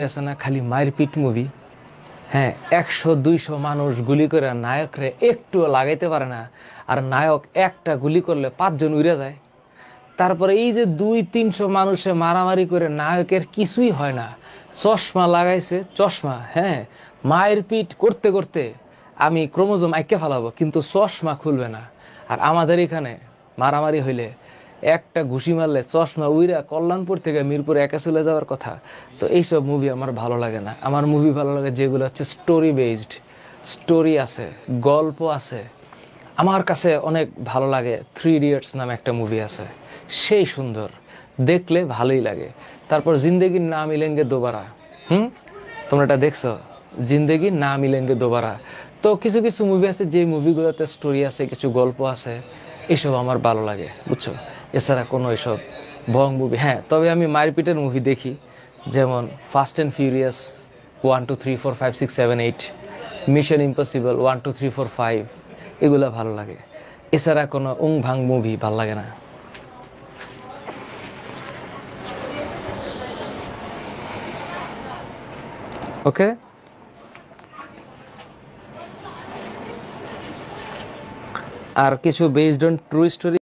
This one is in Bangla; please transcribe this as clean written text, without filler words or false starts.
আছে না খালি মারপিট মুভি। হ্যাঁ, 100-200 মানুষ গুলি করে নায়করে একটুও লাগাইতে পারে না, আর নায়ক একটা গুলি করলে 5 জন উড়ে যায়। তারপরে এই যে 200-300 মানুষে মারামারি করে নায়কের কিছুই হয় না, চশমা লাগাইছে, চশমা, হ্যাঁ, মায়ের পিট করতে করতে আমি ক্রোমোজোম আইকে ফেলাবো, কিন্তু চশমা খুলবে না। আর আমাদের এখানে মারামারি হইলে একটা ঘুষি মারলে চশমা উইরা কল্যাণপুর থেকে মিরপুর একা চলে যাওয়ার কথা। তো এইসব মুভি আমার ভালো লাগে না। আমার মুভি ভালো লাগে যেগুলো হচ্ছে স্টোরি বেসড, স্টোরি আছে, গল্প আছে। আমার কাছে অনেক ভালো লাগে 3 ইডিয়টস নামে একটা মুভি আছে, সেই সুন্দর, দেখলে ভালোই লাগে। তারপর জিন্দেগি না মিলেঙ্গে দোবারা, তোমরা এটা দেখছো? জিন্দেগি না মিলেঙ্গে দোবারা। তো কিছু কিছু মুভি আছে যে মুভিগুলোতে স্টোরি আছে, কিছু গল্প আছে, এসব আমার ভালো লাগে, বুঝছো? এছাড়া কোনো এসব ভং মুভি, হ্যাঁ, তবে আমি মারপিটের মুভি দেখি, যেমন fast and furious 1 2 3 4 5 6 7 8, mission impossible 1 2 3 4 5, এগুলা ভালো লাগে। এছাড়া কোনো ভাং মুভি ভালো লাগে না। ওকে, আর কিছু বেসড অন ট্রু স্টোরি